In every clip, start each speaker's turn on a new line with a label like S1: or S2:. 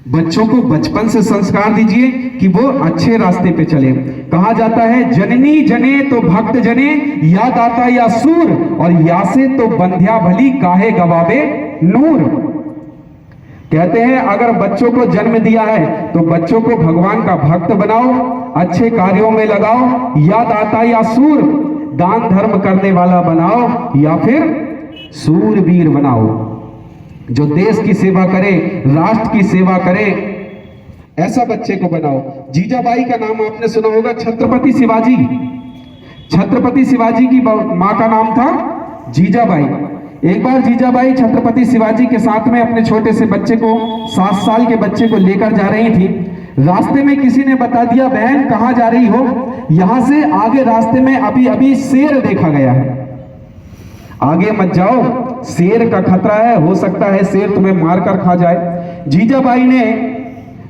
S1: बच्चों को बचपन से संस्कार दीजिए कि वो अच्छे रास्ते पे चले। कहा जाता है जननी जने तो भक्त जने, या दाता या सूर, और या से तो बंध्या भली काहे गवावे नूर। कहते हैं अगर बच्चों को जन्म दिया है तो बच्चों को भगवान का भक्त बनाओ, अच्छे कार्यों में लगाओ, या दाता या सूर, दान धर्म करने वाला बनाओ, या फिर सूरवीर बनाओ जो देश की सेवा करे, राष्ट्र की सेवा करे, ऐसा बच्चे को बनाओ। जीजाबाई का नाम आपने सुना होगा, छत्रपति शिवाजी। छत्रपति शिवाजी की मां का नाम था जीजाबाई। एक बार जीजाबाई छत्रपति शिवाजी के साथ में अपने छोटे से बच्चे को, 7 साल के बच्चे को लेकर जा रही थी। रास्ते में किसी ने बता दिया, बहन कहां जा रही हो? यहां से आगे रास्ते में अभी अभी शेर देखा गया है, आगे मत जाओ, शेर का खतरा है, हो सकता है शेर तुम्हें मारकर खा जाए। जीजाबाई ने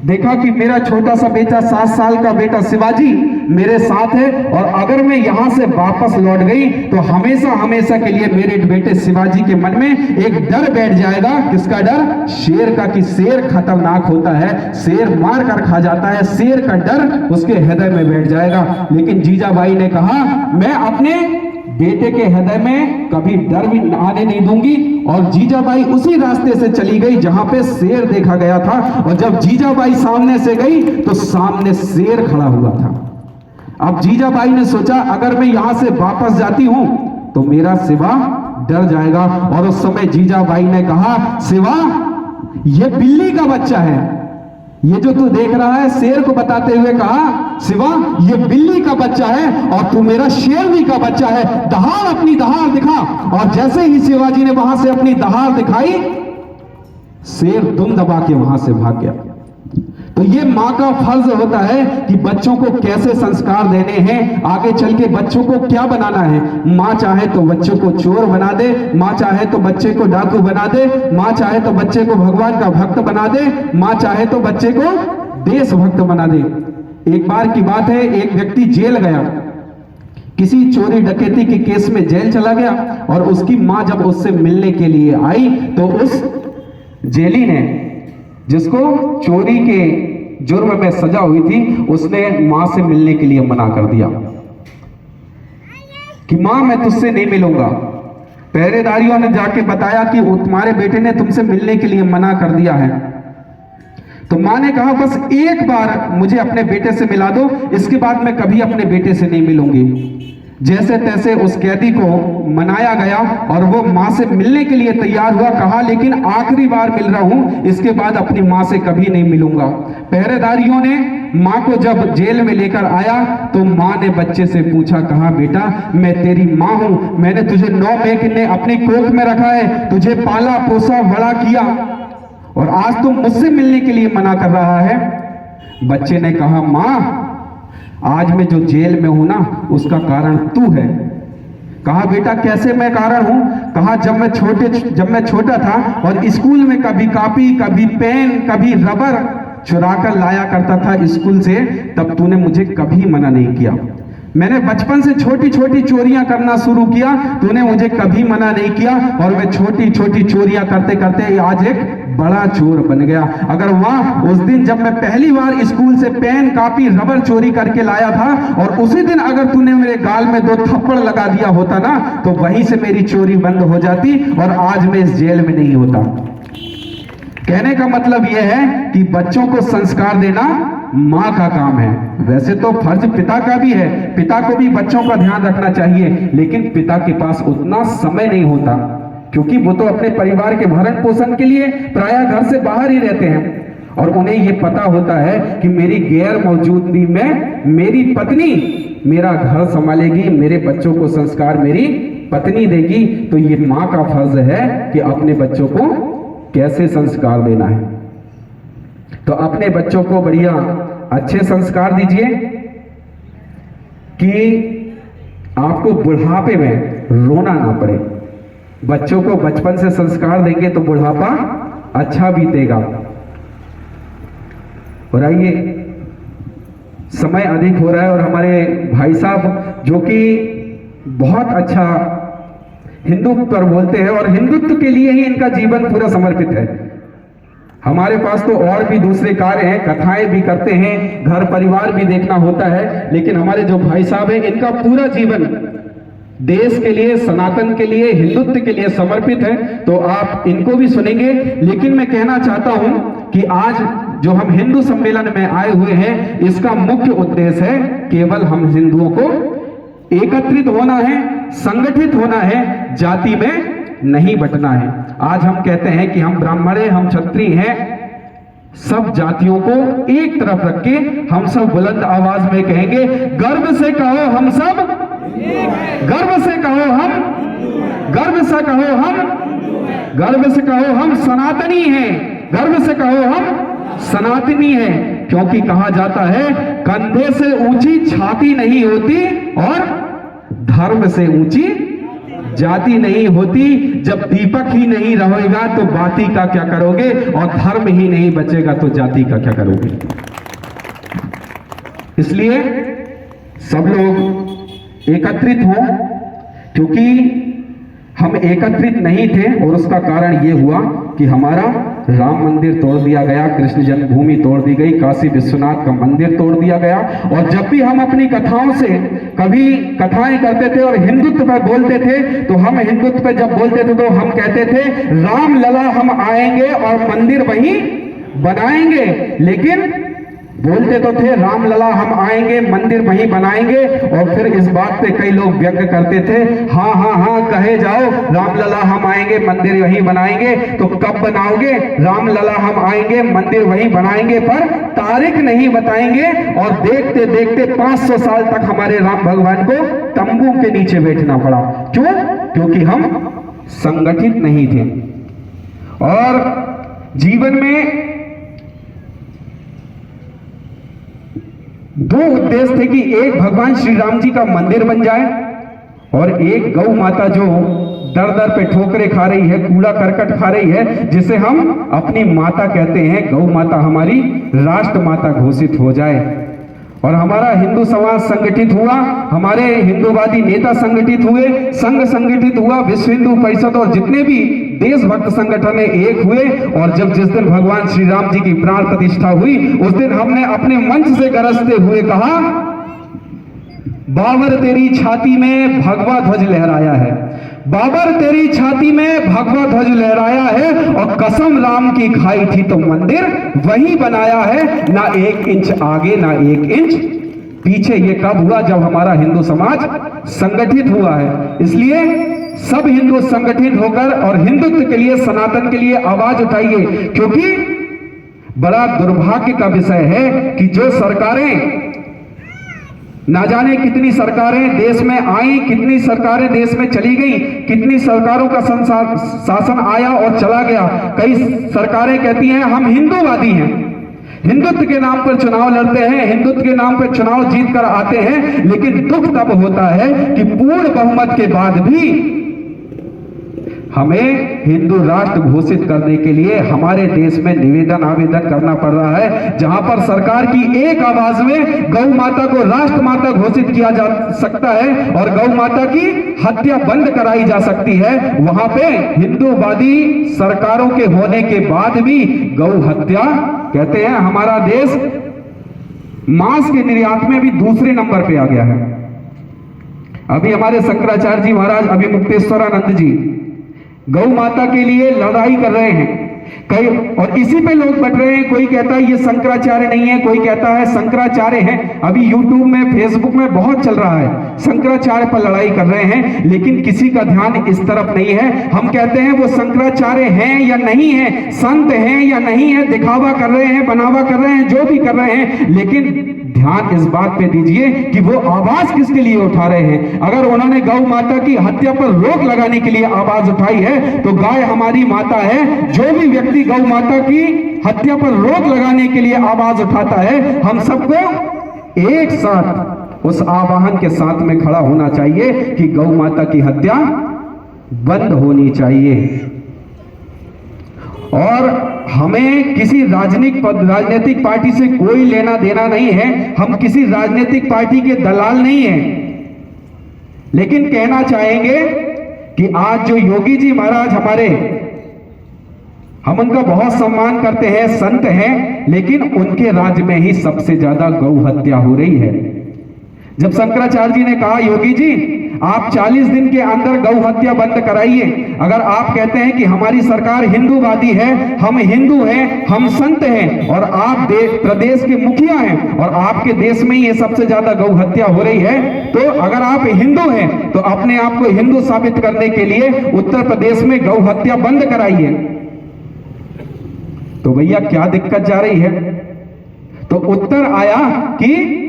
S1: देखा कि मेरा छोटा सा बेटा, 7 साल का बेटा शिवाजी मेरे साथ है, और अगर मैं यहां से वापस लौट गई तो हमेशा हमेशा के लिए मेरे बेटे शिवाजी के मन में एक डर बैठ जाएगा। किसका डर? शेर का, कि शेर खतरनाक होता है, शेर मार कर खा जाता है, शेर का डर उसके हृदय में बैठ जाएगा। लेकिन जीजाबाई ने कहा मैं अपने बेटे के हृदय में कभी डर भी आने नहीं दूंगी, और जीजाबाई उसी रास्ते से चली गई जहां पे शेर देखा गया था। और जब जीजाबाई सामने से गई तो सामने शेर खड़ा हुआ था। अब जीजाबाई ने सोचा अगर मैं यहां से वापस जाती हूं तो मेरा शिवा डर जाएगा, और उस समय जीजाबाई ने कहा, शिवा ये बिल्ली का बच्चा है, ये जो तू देख रहा है, शेर को बताते हुए कहा, शिवा ये बिल्ली का बच्चा है और तू मेरा शेरनी का बच्चा है, दहाड़ अपनी दहाड़ दिखा। और जैसे ही शिवाजी ने वहां से अपनी दहाड़ दिखाई, शेर दुम दबा के वहां से भाग गया। तो ये मां का फर्ज होता है कि बच्चों को कैसे संस्कार देने हैं, आगे चल के बच्चों को क्या बनाना है। मां चाहे तो बच्चों को चोर बना दे, मां चाहे तो बच्चे को डाकू बना दे, मां चाहे तो बच्चे को भगवान का भक्त बना दे, मां चाहे तो बच्चे को देशभक्त बना दे। एक बार की बात है, एक व्यक्ति जेल गया, किसी चोरी डकैती के केस में जेल चला गया, और उसकी मां जब उससे मिलने के लिए आई तो उस जेली ने, जिसको चोरी के जुर्म में सजा हुई थी, उसने मां से मिलने के लिए मना कर दिया कि मां मैं तुझसे नहीं मिलूंगा। पहरेदारियों ने जाके बताया कि तुम्हारे बेटे ने तुमसे मिलने के लिए मना कर दिया है। तो मां ने कहा बस एक बार मुझे अपने बेटे से मिला दो, इसके बाद मैं कभी अपने बेटे से नहीं मिलूंगी। जैसे तैसे उस कैदी को मनाया गया और वो मां से मिलने के लिए तैयार हुआ। कहा लेकिन आखिरी बार मिल रहा हूं, इसके बाद अपनी मां से कभी नहीं मिलूंगा। पहरेदारियों ने मां को जब जेल में लेकर आया तो मां ने बच्चे से पूछा, कहा बेटा मैं तेरी मां हूं, मैंने तुझे 9 महीने अपनी कोख में रखा है, तुझे पाला पोसा बड़ा किया, और आज तुम मुझसे मिलने के लिए मना कर रहा है। बच्चे ने कहा मां आज मैं जो जेल में हूं ना, उसका कारण तू है। कहा बेटा कैसे मैं कारण हूं? कहा जब मैं छोटा था और स्कूल में कभी कॉपी, कभी पेन, कभी रबर चुरा कर लाया करता था स्कूल से, तब तूने मुझे कभी मना नहीं किया। मैंने बचपन से छोटी छोटी चोरियां करना शुरू किया, तूने मुझे कभी मना नहीं किया, और मैं छोटी छोटी चोरियां करते करते आज एक बड़ा चोर बन गया। अगर वाह उस दिन जब मैं पहली बार स्कूल से पेन, कॉपी, रबर चोरी करके लाया था, और उसी दिन अगर तूने मेरे गाल में 2 थप्पड़ लगा दिया होता ना, तो वहीं से मेरी चोरी बंद हो जाती और आज मैं इस जेल में नहीं होता। कहने का मतलब यह है कि बच्चों को संस्कार देना मां का काम है। वैसे तो फर्ज पिता का भी है, पिता को भी बच्चों का ध्यान रखना चाहिए, लेकिन पिता के पास उतना समय नहीं होता, क्योंकि वो तो अपने परिवार के भरण पोषण के लिए प्रायः घर से बाहर ही रहते हैं, और उन्हें ये पता होता है कि मेरी गैर मौजूदगी में मेरी पत्नी मेरा घर संभालेगी, मेरे बच्चों को संस्कार मेरी पत्नी देगी। तो ये मां का फर्ज है कि अपने बच्चों को कैसे संस्कार देना है। तो अपने बच्चों को बढ़िया अच्छे संस्कार दीजिए कि आपको बुढ़ापे में रोना ना पड़े। बच्चों को बचपन से संस्कार देंगे तो बुढ़ापा अच्छा बीतेगा। और आइए, समय अधिक हो रहा है और हमारे भाई साहब जो कि बहुत अच्छा हिंदुत्व पर बोलते हैं और हिंदुत्व के लिए ही इनका जीवन पूरा समर्पित है, हमारे पास तो और भी दूसरे कार्य हैं, कथाएं भी करते हैं, घर परिवार भी देखना होता है, लेकिन हमारे जो भाई साहब हैं इनका पूरा जीवन देश के लिए, सनातन के लिए, हिंदुत्व के लिए समर्पित है। तो आप इनको भी सुनेंगे। लेकिन मैं कहना चाहता हूं कि आज जो हम हिंदू सम्मेलन में आए हुए हैं, इसका मुख्य उद्देश्य है केवल हम हिंदुओं को एकत्रित होना है, संगठित होना है, जाति में नहीं बंटना है। आज हम कहते हैं कि हम ब्राह्मण हैं, हम क्षत्रिय हैं, सब जातियों को एक तरफ रख के हम सब बुलंद आवाज में कहेंगे, गर्व से कहो हम सब, गर्व से कहो हम, गर्व से कहो हम, गर्व से कहो हम सनातनी हैं, गर्व से कहो हम सनातनी हैं। क्योंकि कहा जाता है कंधे से ऊंची छाती नहीं होती और धर्म से ऊंची जाति नहीं होती। जब दीपक ही नहीं रहेगा तो बाती का क्या करोगे, और धर्म ही नहीं बचेगा तो जाति का क्या करोगे। इसलिए सब लोग एकत्रित हों, क्योंकि हम एकत्रित नहीं थे और उसका कारण यह हुआ कि हमारा राम मंदिर तोड़ दिया गया, कृष्ण जन्मभूमि तोड़ दी गई, काशी विश्वनाथ का मंदिर तोड़ दिया गया। और जब भी हम अपनी कथाओं से कभी कथाएं करते थे और हिंदुत्व पर बोलते थे, तो हम हिंदुत्व पर जब बोलते थे तो हम कहते थे राम लला हम आएंगे और मंदिर वहीं बनाएंगे। लेकिन बोलते तो थे राम लला हम आएंगे, मंदिर वहीं बनाएंगे, और फिर इस बात पे कई लोग व्यंग करते थे, हाँ हाँ हाँ कहे जाओ, राम लला हम आएंगे, मंदिर वहीं बनाएंगे। तो कब बनाओगे? राम लला हम आएंगे, मंदिर वहीं बनाएंगे, पर तारीख नहीं बताएंगे। और देखते देखते 500 साल तक हमारे राम भगवान को तंबू के नीचे बैठना पड़ा। क्यों? क्योंकि हम संगठित नहीं थे। और जीवन में दो उद्देश्य थे कि एक भगवान श्री राम जी का मंदिर बन जाए, और एक गौ माता जो दर दर पे ठोकरे खा रही है, कूड़ा करकट खा रही है, जिसे हम अपनी माता कहते हैं, गौ माता हमारी राष्ट्र माता घोषित हो जाए। और हमारा हिंदू समाज संगठित हुआ, हमारे हिंदूवादी नेता संगठित हुए, संघ संगठित हुआ, विश्व हिंदू परिषद और जितने भी देशभक्त संगठन एक हुए। और जिस दिन भगवान श्री राम जी की प्राण प्रतिष्ठा हुई, उस दिन हमने अपने मंच से गरजते हुए कहा, बाबर तेरी छाती में भगवा ध्वज लहराया है, बाबर तेरी छाती में भगवा ध्वज लहराया है, और कसम राम की खाई थी तो मंदिर वही बनाया है, ना 1 इंच आगे ना 1 इंच पीछे। ये कब हुआ? जब हमारा हिंदू समाज संगठित हुआ है। इसलिए सब हिंदू संगठित होकर और हिंदुत्व के लिए, सनातन के लिए आवाज उठाइए। क्योंकि बड़ा दुर्भाग्य का विषय है कि जो सरकारें, ना जाने कितनी सरकारें देश में आई, कितनी सरकारें देश में चली गई, कितनी सरकारों का शासन आया और चला गया। कई सरकारें कहती हैं हम हिंदूवादी हैं, हिंदुत्व के नाम पर चुनाव लड़ते हैं, हिंदुत्व के नाम पर चुनाव जीत कर आते हैं। लेकिन दुख तब होता है कि पूर्ण बहुमत के बाद भी हमें हिंदू राष्ट्र घोषित करने के लिए हमारे देश में निवेदन आवेदन करना पड़ रहा है, जहां पर सरकार की एक आवाज में गौ माता को राष्ट्र माता घोषित किया जा सकता है और गौ माता की हत्या बंद कराई जा सकती है। वहां पे हिंदूवादी सरकारों के होने के बाद भी गौ हत्या, कहते हैं हमारा देश मांस के निर्यात में भी दूसरे नंबर पे आ गया है। अभी हमारे शंकराचार्य जी महाराज, अभी मुक्तेश्वरानंद जी गौ माता के लिए लड़ाई कर रहे हैं कई, और इसी पे लोग बट रहे हैं। कोई कहता है ये शंकराचार्य नहीं है, कोई कहता है शंकराचार्य है। अभी यूट्यूब में, फेसबुक में बहुत चल रहा है, शंकराचार्य पर लड़ाई कर रहे हैं, लेकिन किसी का ध्यान इस तरफ नहीं है। हम कहते हैं वो शंकराचार्य हैं या नहीं है, संत हैं या नहीं है, दिखावा कर रहे हैं, बनावा कर रहे हैं, जो भी कर रहे हैं, लेकिन ध्यान इस बात पे दीजिए कि वो आवाज किसके लिए उठा रहे हैं। अगर उन्होंने गौ माता की हत्या पर रोक लगाने के लिए आवाज उठाई है, तो गाय हमारी माता है। जो भी व्यक्ति गौ माता की हत्या पर रोक लगाने के लिए आवाज उठाता है, हम सबको एक साथ उस आवाहन के साथ में खड़ा होना चाहिए कि गौ माता की हत्या बंद होनी चाहिए। और हमें किसी राजनीतिक पार्टी से कोई लेना देना नहीं है, हम किसी राजनीतिक पार्टी के दलाल नहीं हैं। लेकिन कहना चाहेंगे कि आज जो योगी जी महाराज हमारे हम उनका बहुत सम्मान करते हैं, संत हैं, लेकिन उनके राज्य में ही सबसे ज्यादा गौ हत्या हो रही है। जब शंकराचार्य जी ने कहा योगी जी आप 40 दिन के अंदर गौ हत्या बंद कराइए, अगर आप कहते हैं कि हमारी सरकार हिंदूवादी है, हम हिंदू हैं, हम संत हैं और आप प्रदेश के मुखिया हैं और आपके देश में ही ये सबसे ज्यादा गौ हत्या हो रही है, तो अगर आप हिंदू हैं तो अपने आप को हिंदू साबित करने के लिए उत्तर प्रदेश में गौ हत्या बंद कराइए। तो भैया क्या दिक्कत जा रही है? तो उत्तर आया कि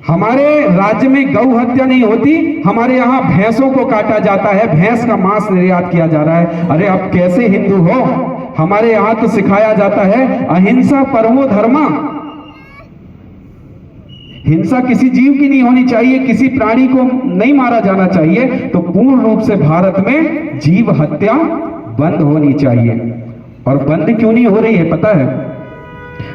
S1: हमारे राज्य में गौ हत्या नहीं होती, हमारे यहाँ भैंसों को काटा जाता है, भैंस का मांस निर्यात किया जा रहा है। अरे आप कैसे हिंदू हो? हमारे यहाँ तो सिखाया जाता है अहिंसा परमो धर्मा। हिंसा किसी जीव की नहीं होनी चाहिए, किसी प्राणी को नहीं मारा जाना चाहिए। तो पूर्ण रूप से भारत में जीव हत्या बंद होनी चाहिए। और बंद क्यों नहीं हो रही है पता है?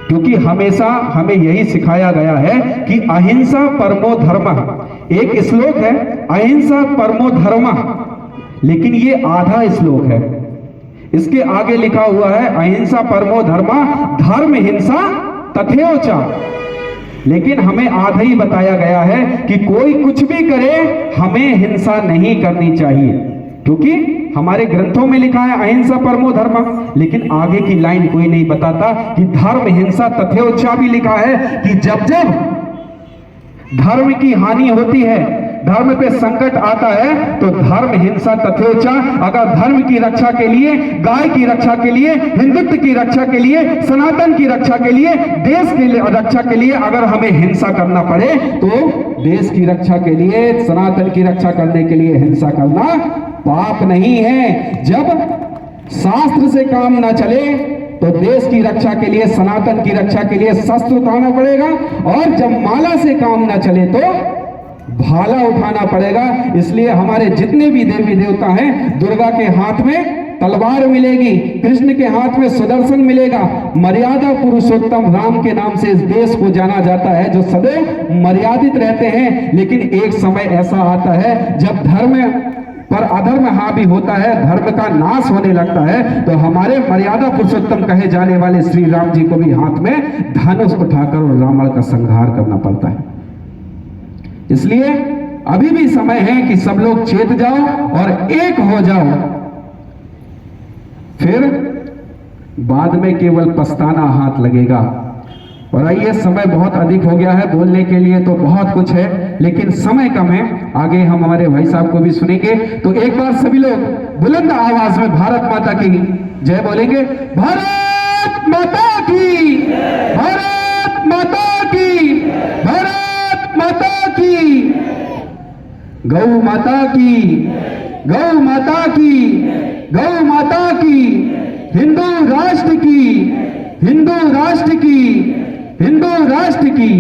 S1: क्योंकि हमेशा हमें यही सिखाया गया है कि अहिंसा परमो धर्मः। एक श्लोक है अहिंसा परमो धर्मः, लेकिन ये आधा श्लोक है। इसके आगे लिखा हुआ है अहिंसा परमो धर्मः धर्म हिंसा तथैव च। लेकिन हमें आधा ही बताया गया है कि कोई कुछ भी करे हमें हिंसा नहीं करनी चाहिए, क्योंकि हमारे ग्रंथों में लिखा है अहिंसा परमो धर्मः, लेकिन आगे की लाइन कोई नहीं बताता कि धर्म हिंसा तथैव च भी लिखा है कि जब जब धर्म की हानि होती है, धर्म पे संकट आता है, तो धर्म हिंसा तथैव च। अगर धर्म की रक्षा के लिए, गाय की रक्षा के लिए, हिंदुत्व की रक्षा के लिए, सनातन की रक्षा के लिए, देश की रक्षा के लिए अगर हमें हिंसा करना पड़े, तो देश की रक्षा के लिए, सनातन की रक्षा करने के लिए हिंसा करना पाप नहीं है। जब शास्त्र से काम ना चले तो देश की रक्षा के लिए, सनातन की रक्षा के लिए शस्त्र उठाना पड़ेगा, और जब माला से काम ना चले तो भाला उठाना पड़ेगा। इसलिए हमारे जितने भी देवी देवता हैं, दुर्गा के हाथ में तलवार मिलेगी, कृष्ण के हाथ में सुदर्शन मिलेगा। मर्यादा पुरुषोत्तम राम के नाम से इस देश को जाना जाता है, जो सदैव मर्यादित रहते हैं। लेकिन एक समय ऐसा आता है जब धर्म पर अधर्म हावी होता है, धर्म का नाश होने लगता है, तो हमारे मर्यादा पुरुषोत्तम कहे जाने वाले श्री राम जी को भी हाथ में धनुष उठाकर और रावण का संहार करना पड़ता है। इसलिए अभी भी समय है कि सब लोग चेत जाओ और एक हो जाओ, फिर बाद में केवल पछताना हाथ लगेगा। और आइए, समय बहुत अधिक हो गया है, बोलने के लिए तो बहुत कुछ है, लेकिन समय कम है। आगे हम हमारे भाई साहब को भी सुनेंगे। तो एक बार सभी लोग बुलंद आवाज में भारत माता की जय बोलेंगे। भारत माता की, भारत माता की, भारत माता की, गौ माता की, गौ माता की, गौ माता की, हिंदू राष्ट्र की, हिंदू राष्ट्र की, हिंदू राष्ट्र की